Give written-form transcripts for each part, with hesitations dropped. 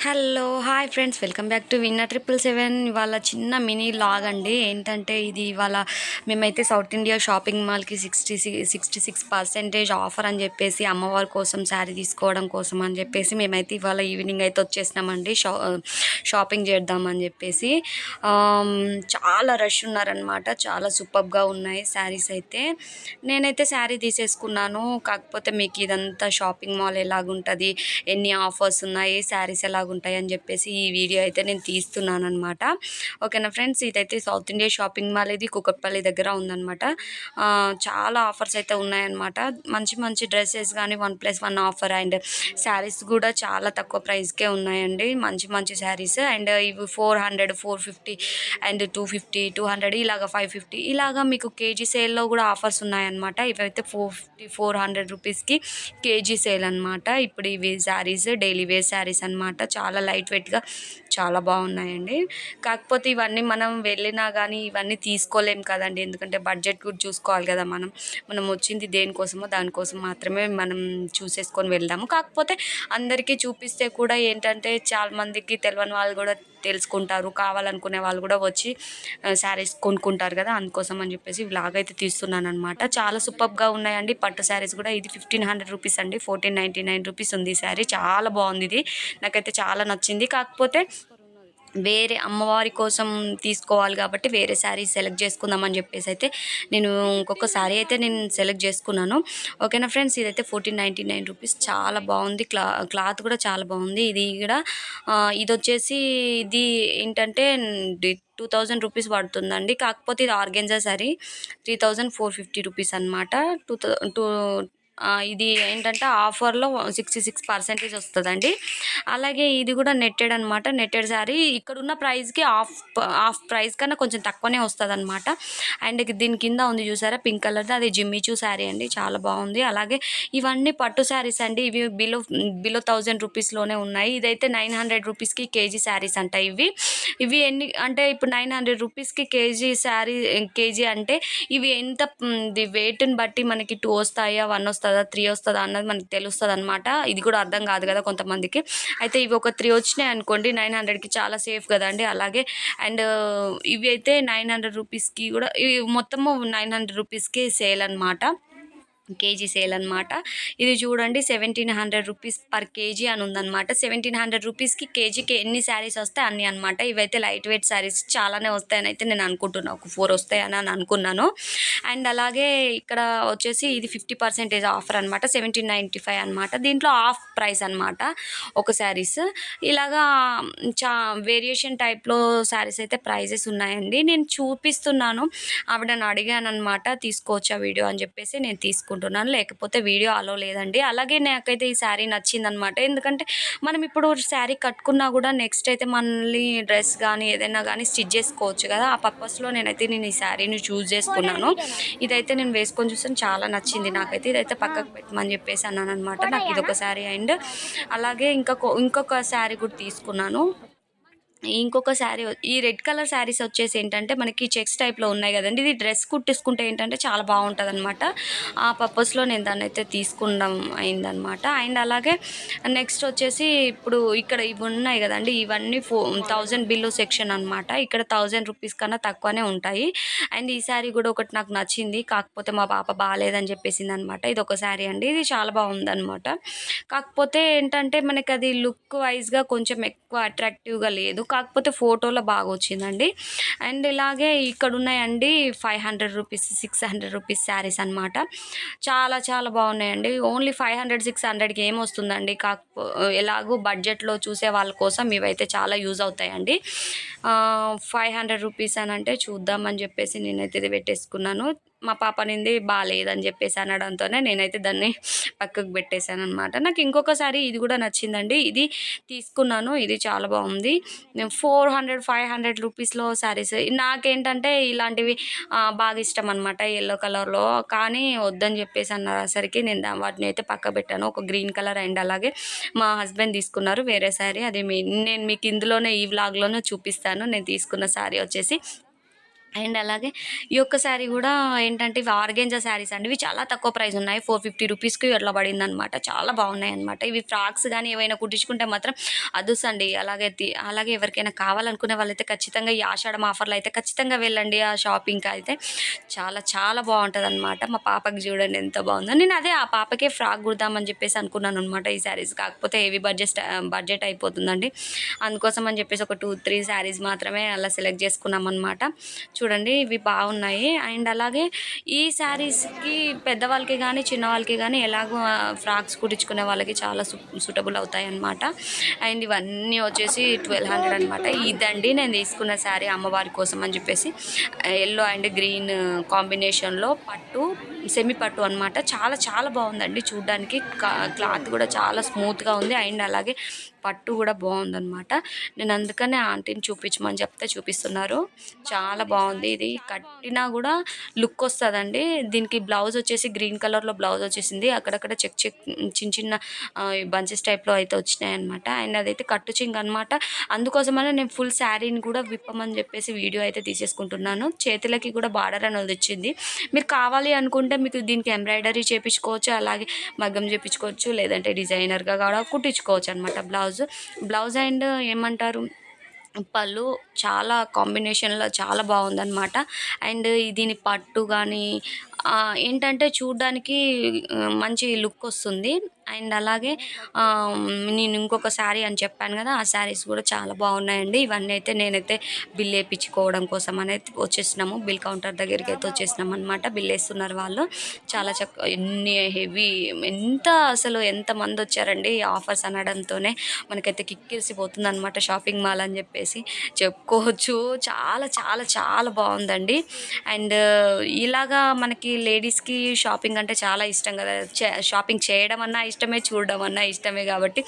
Hello hi friends, welcome back to winner 777. ఇవాళ చిన్న mini log అండి. ఏంటంటే ఇది ఇవాళ మేమైతే సౌత్ ఇండియా షాపింగ్ మాల్కి 66% ఆఫర్ అని చెప్పేసి అమ్మవారి కోసం శారీ తీసుకోవడం కోసం అని చెప్పేసి మేమైతే ఇవాళ ఈవినింగ్ అయితే వచ్చేసినామండి. షాపింగ్ చేద్దామని చెప్పేసి చాలా రష్ ఉన్నారనమాట. చాలా సూపర్గా ఉన్నాయి శారీస్ అయితే. నేనైతే శారీ తీసేసుకున్నాను. కాకపోతే మీకు ఇదంతా షాపింగ్ మాల్ ఎలాగుంటుంది, ఎన్ని ఆఫర్స్ ఉన్నాయి, శారీస్ ఎలాగుంటాయి అని చెప్పేసి ఈ వీడియో అయితే నేను తీస్తున్నాను అనమాట. ఓకేనా ఫ్రెండ్స్, ఇదైతే సౌత్ ఇండియా షాపింగ్ మాల్, ఇది కూకట్పల్లి దగ్గర ఉందన్నమాట. చాలా ఆఫర్స్ అయితే ఉన్నాయన్నమాట. మంచి మంచి డ్రెస్సెస్ కానీ 1+1 ఆఫర్ అండ్ శారీస్ కూడా చాలా తక్కువ ప్రైస్కే ఉన్నాయండి. మంచి మంచి శారీస్ అండ్ ఇవి 400, 450 అండ్ 250, 200 ఇలాగ 550 ఇలాగా మీకు కేజీ సేల్లో కూడా ఆఫర్స్ ఉన్నాయన్నమాట. ఇవైతే 450, 400 రూపీస్కి కేజీ సేల్ అనమాట. ఇప్పుడు ఇవి శారీస్ డైలీ వేర్ శారీస్ అనమాట. చాలా లైట్ వెయిట్గా చాలా బాగున్నాయండి. కాకపోతే ఇవన్నీ మనం వెళ్ళినా కానీ ఇవన్నీ తీసుకోలేం కదండి, ఎందుకంటే బడ్జెట్ కూడా చూసుకోవాలి కదా. మనం వచ్చింది దేనికోసమో దానికోసం మాత్రమే మనం చూసేసుకొని వెళ్దాము. కాకపోతే అందరికీ చూపిస్తే కూడా ఏంటంటే చాలా మందికి తెలియని వాళ్ళు కూడా తెలుసుకుంటారు, కావాలనుకునే వాళ్ళు కూడా వచ్చి శారీస్ కొనుక్కుంటారు కదా. అందుకోసం అని చెప్పేసి వ్లాగ్ అయితే తీస్తున్నాను అనమాట. చాలా సూపర్గా ఉన్నాయండి పట్టు శారీస్ కూడా. ఇది 1500 రూపీస్ అండి, 1499 రూపీస్ ఉంది ఈ శారీ. చాలా బాగుంది ఇది, నాకైతే చాలా నచ్చింది. కాకపోతే వేరే అమ్మవారి కోసం తీసుకోవాలి కాబట్టి వేరే శారీ సెలెక్ట్ చేసుకుందామని చెప్పేసి అయితే నేను ఇంకొక శారీ అయితే నేను సెలెక్ట్ చేసుకున్నాను. ఓకేనా ఫ్రెండ్స్, ఇదైతే 1499 రూపీస్. చాలా బాగుంది. క్లాత్ కూడా చాలా బాగుంది. ఇది కూడా ఇది వచ్చేసి ఇది ఏంటంటే 2000 రూపీస్ పడుతుందండి. కాకపోతే ఇది ఆర్గెన్జా శారీ 3450 రూపీస్ అనమాట. ఇది ఏంటంటే ఆఫర్లో 66% వస్తుందండి. అలాగే ఇది కూడా నెట్టెడ్ అనమాట. నెట్టెడ్ శారీ ఇక్కడున్న ప్రైస్కి హాఫ్ ప్రైస్ కన్నా కొంచెం తక్కువనే వస్తుంది అనమాట. అండ్ దీని కింద ఉంది చూసారా పింక్ కలర్ది, అది జిమ్మిచూ శారీ అండి, చాలా బాగుంది. అలాగే ఇవన్నీ పట్టు శారీస్ అండి. ఇవి బిలో 1000 రూపీస్లోనే ఉన్నాయి. ఇదైతే 900 రూపీస్కి కేజీ శారీస్ అంట. ఇవి ఎన్ని అంటే ఇప్పుడు 900 రూపీస్కి కేజీ అంటే ఇవి ఎంత వెయిట్ని బట్టి మనకి 2 వస్తాయా, 1 వస్తుందా, 3 వస్తుందా అన్నది మనకి తెలుస్తుంది అనమాట. ఇది కూడా అర్థం కాదు కదా కొంతమందికి. అయితే ఇవి ఒక 3 వచ్చినాయి అనుకోండి 900కి చాలా సేఫ్ కదండి. అలాగే అండ్ ఇవి అయితే 900 రూపీస్కి కూడా, ఇవి మొత్తము 900 రూపీస్కి సేల్ అనమాట, కేజీ సేల్ అనమాట. ఇది చూడండి 1700 రూపీస్ పర్ కేజీ అని ఉందన్నమాట. 1700 రూపీస్కి కేజీకి ఎన్ని శారీస్ వస్తాయి అన్ని అనమాట. ఇవైతే లైట్ వెయిట్ శారీస్ చాలానే వస్తాయని అయితే నేను అనుకుంటున్నాను, ఒక 4 వస్తాయని అనుకున్నాను. అండ్ అలాగే ఇక్కడ వచ్చేసి ఇది 50% ఆఫర్ అనమాట, 1795 అనమాట. దీంట్లో హాఫ్ ప్రైస్ అనమాట ఒక శారీస్. ఇలాగా వేరియేషన్ టైప్లో శారీస్ అయితే ప్రైజెస్ ఉన్నాయండి. నేను చూపిస్తున్నాను, ఆవిడని అడిగాను అనమాట తీసుకోవచ్చా వీడియో అని చెప్పేసి. నేను తీసుకుంటున్నాను, లేకపోతే వీడియో అలో లేదండి. అలాగే నాకైతే ఈ శారీ నచ్చిందనమాట. ఎందుకంటే మనం ఇప్పుడు శారీ కట్టుకున్నా కూడా నెక్స్ట్ అయితే మళ్ళీ డ్రెస్ కానీ ఏదైనా కానీ స్టిచ్ చేసుకోవచ్చు కదా. ఆ పర్పస్లో నేను ఈ శారీని చూస్ చేసుకున్నాను. ఇదైతే నేను వేసుకొని చూసాను, చాలా నచ్చింది నాకైతే. ఇదైతే పక్కకు పెట్టమని చెప్పేసి అన్నాను అనమాట. నాకు ఇదొక శారీ అండ్ అలాగే ఇంకొక శారీ కూడా తీసుకున్నాను. ఇంకొక శారీ, ఈ రెడ్ కలర్ శారీస్ వచ్చేసి ఏంటంటే మనకి చెక్స్ టైప్లో ఉన్నాయి కదండి. ఇది డ్రెస్ కుట్టేసుకుంటే ఏంటంటే చాలా బాగుంటుంది అనమాట. ఆ పర్పస్లో నేను దాన్ని అయితే తీసుకుందాం అయిందనమాట. అండ్ అలాగే నెక్స్ట్ వచ్చేసి ఇప్పుడు ఇక్కడ ఇవి ఉన్నాయి కదండి, ఇవన్నీ 1000 బిలో సెక్షన్ అనమాట. ఇక్కడ 1000 రూపీస్ కన్నా తక్కువనే ఉంటాయి. అండ్ ఈ శారీ కూడా ఒకటి నాకు నచ్చింది, కాకపోతే మా పాప బాగాలేదని చెప్పేసింది అనమాట. ఇది ఒక శారీ అండి, ఇది చాలా బాగుందనమాట. కాకపోతే ఏంటంటే మనకి అది లుక్ వైజ్గా కొంచెం ఎక్కువ అట్రాక్టివ్గా లేదు, కాకపోతే ఫోటోలో బాగా వచ్చిందండి. అండ్ ఇలాగే ఇక్కడ ఉన్నాయండి 500 రూపీస్, 600 రూపీస్ శారీస్ అనమాట. చాలా చాలా బాగున్నాయండి. ఓన్లీ 500, 600కి ఏమొస్తుందండి. ఎలాగో బడ్జెట్లో చూసే వాళ్ళ కోసం ఇవైతే చాలా యూజ్ అవుతాయండి. 500 రూపీస్ అని అంటే చూద్దామని చెప్పేసి నేనైతే ఇది పెట్టేసుకున్నాను. మా పాప నింది బాగాలేదని చెప్పేసి అనడంతోనే నేనైతే దాన్ని పక్కకు పెట్టేశాను అనమాట. నాకు ఇంకొకసారి ఇది కూడా నచ్చిందండి, ఇది తీసుకున్నాను. ఇది చాలా బాగుంది. 400, 500 రూపీస్లో శారీస్ నాకేంటంటే ఇలాంటివి బాగా ఇష్టం అనమాట, ఎల్లో కలర్లో. కానీ వద్దని చెప్పేసి అన్నసరికి నేను వాటిని అయితే పక్క పెట్టాను. ఒక గ్రీన్ కలర్ అండ్ అలాగే మా హస్బెండ్ తీసుకున్నారు వేరే శారీ. అది నేను మీకు ఇందులోనే ఈ వ్లాగ్లోనే చూపిస్తాను. నేను తీసుకున్న శారీ వచ్చేసి అండ్ అలాగే ఈ యొక్క శారీ కూడా ఏంటంటే ఇవి ఆర్గెంజా శారీస్ అండి. ఇవి చాలా తక్కువ ప్రైస్ ఉన్నాయి. 450 రూపీస్‌కి అట్లా పడిందనమాట. చాలా బాగున్నాయన్నమాట. ఇవి ఫ్రాక్స్ గానీ ఏవైనా కుట్టించుకుంటే మాత్రం అదుర్సండి. అలాగే ఎవరికైనా కావాలనుకునే వాళ్ళైతే ఖచ్చితంగా ఈ ఆషాఢం ఆఫర్‌లో అయితే ఖచ్చితంగా వెళ్ళండి ఆ షాపింగ్‌కయితే. చాలా చాలా బావుంటదనమాట. మా పాపకి చూడండి ఎంత బాగుందో. నేను అదే ఆ పాపకే ఫ్రాక్ కుడదామని చెప్పేసి అనుకున్నాననమాట ఈ శారీస్. కాకపోతే హెవీ బడ్జెట్ అయిపోతుందండి. అందుకోసం అని చెప్పేసి ఒక 2, 3 శారీస్ మాత్రమే అలా సెలెక్ట్ చేసుకున్నామనమాట. చూడండి ఇవి బాగున్నాయి. అండ్ అలాగే ఈ శారీస్‌కి పెద్దవాళ్ళకి గానీ, చిన్నవాళ్ళకి గానీ ఎలాగో ఫ్రాక్స్ కుట్టించుకునే వాళ్ళకి చాలా సూటబుల్ అవుతాయన్నమాట. అండ్ ఇవన్నీ వచ్చేసి 1200 అనమాట. ఇదండి నేను తీసుకున్న శారీ అమ్మవారి కోసం అని చెప్పేసి యెల్లో అండ్ గ్రీన్ కాంబినేషన్‌లో పట్టు, సెమీ పట్టు అనమాట. చాలా చాలా బాగుందండి చూడ్డానికి. క్లాత్ కూడా చాలా స్మూత్‌గా ఉంది. అండ్ అలాగే పట్టు కూడా బాగుందనమాట. నేను అందుకనే ఆంటీని చూపించమని చెప్తే చూపిస్తున్నారు. చాలా బాగుంది. ఇది కట్టినా కూడా లుక్ వస్తుందండి. దీనికి బ్లౌజ్ వచ్చేసి గ్రీన్ కలర్లో బ్లౌజ్ వచ్చేసింది. అక్కడక్కడ చిన్న చిన్న బంచెస్ టైప్లో అయితే వచ్చినాయన్నమాట. అండ్ అదైతే కట్టు చింగ్ అనమాట. అందుకోసమనే నేను ఫుల్ శారీని కూడా విప్పమని చెప్పేసి వీడియో అయితే తీసేసుకుంటున్నాను. చేతులకి కూడా బార్డర్ అనేది వచ్చింది. మీరు కావాలి అనుకుంటే మీకు దీనికి ఎంబ్రాయిడరీ చేయించుకోవచ్చు, అలాగే మగ్గం చేయించుకోవచ్చు, లేదంటే డిజైనర్గా కూడా కుట్టించుకోవచ్చు అనమాట. బ్లౌజ్ అండ్ ఏమంటారు పళ్ళు చాలా కాంబినేషన్‌లో చాలా బాగుందనమాట. అండ్ దీని పట్టు కానీ ఏంటంటే చూడ్డానికి మంచి లుక్ వస్తుంది. అండ్ అలాగే ఆహ్, నేను ఇంకొక శారీ అని చెప్పాను కదా! ఆ శారీస్ కూడా చాలా బాగున్నాయండి. ఇవన్నీ అయితే నేనైతే బిల్ ఏపిచ్చుకోవడం కోసం అనేది వచ్చేసినాము. బిల్ కౌంటర్ దగ్గరికి అయితే వచ్చేసినామనమాట. బిల్ ఏస్తున్నారు వాళ్ళు. చాలా ఎన్ని హెవీ అసలు ఎంతమందొచ్చారండి ఈ ఆఫర్స్ అనడంతోనే మనకైతే కిక్కిరిసిపోతుందనమాట షాపింగ్ మాల్ అని చెప్పేసి చెప్పుకోవచ్చు. చాలా చాలా చాలా బాగుందండి. అండ్ ఇలాగా మనకి లేడీస్‌కి షాపింగ్ అంటే చాలా ఇష్టం కదా! షాపింగ్ చేయడం అన్నా ఇష్టమే, చూడడం అన్నా ఇష్టమే కాబట్టి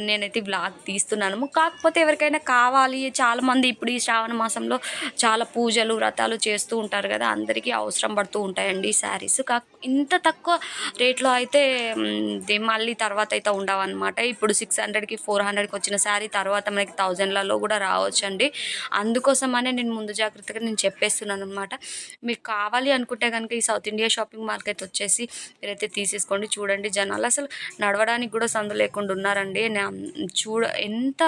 నేనైతే వ్లాగ్ తీస్తున్నాను. కాకపోతే ఎవరికైనా కావాలి చాలామంది ఇప్పుడు ఈ శ్రావణ మాసంలో చాలా పూజలు, వ్రతాలు చేస్తూ ఉంటారు కదా! అందరికీ అవసరం పడుతూ ఉంటాయండి ఈ శారీస్. ఇంత తక్కువ రేట్‌లో అయితే మళ్ళీ తర్వాత అయితే ఉండవన్నమాట. ఇప్పుడు 600కి, 400కి వచ్చిన శారీ తర్వాత మనకి 1000లలో కూడా రావచ్చండి. అందుకోసమనే నేను ముందు జాగ్రత్తగా నేను చెప్పేస్తున్నాననమాట. మీకు కావాలి అనుకుంటే కనుక ఈ సౌత్ ఇండియా షాపింగ్ మాల్‌కి అయితే వచ్చేసి మీరైతే తీసేసుకోండి. చూడండి జనాలు అసలు నడవడానికి కూడా సందు లేకుండా ఉన్నారండి. ఎంత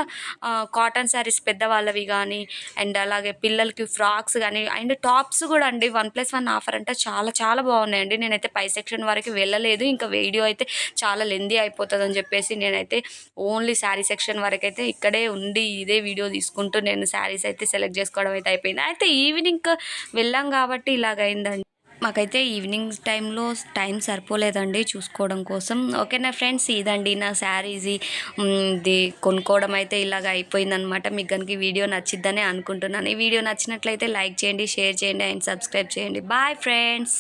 కాటన్ శారీస్ పెద్దవాళ్ళవి కానీ అండ్ అలాగే పిల్లలకి ఫ్రాక్స్ కానీ అండ్ టాప్స్ కూడా అండి 1+1 ఆఫర్ అంటే చాలా చాలా బాగున్నాయండి. నేనైతే పై సెక్షన్ వరకు వెళ్ళలేదు. ఇంకా వీడియో అయితే చాలా లెందీ అయిపోతుందని చెప్పేసి నేనైతే ఓన్లీ శారీ సెక్షన్ వరకైతే ఇక్కడే ఉండి ఇదే వీడియో తీసుకుంటూ నేను శారీస్ అయితే సెలెక్ట్ చేసుకోవడం అయితే అయిపోయింది. అయితే ఈవినింగ్ వెళ్ళాం కాబట్టి ఇలాగైందండి. మాకైతే ఈవినింగ్ టైంలో టైం సరిపోలేదండి చూసుకోవడం కోసం. ఓకేనా ఫ్రెండ్స్, ఇదండి నా శారీస్ ఇది కొనుక్కోవడం అయితే ఇలాగ అయిపోయిందనమాట. మీకు కనుక ఈ వీడియో నచ్చిద్దని అనుకుంటున్నాను. ఈ వీడియో నచ్చినట్లయితే లైక్ చేయండి, షేర్ చేయండి అండ్ సబ్స్క్రైబ్ చేయండి. Bye friends.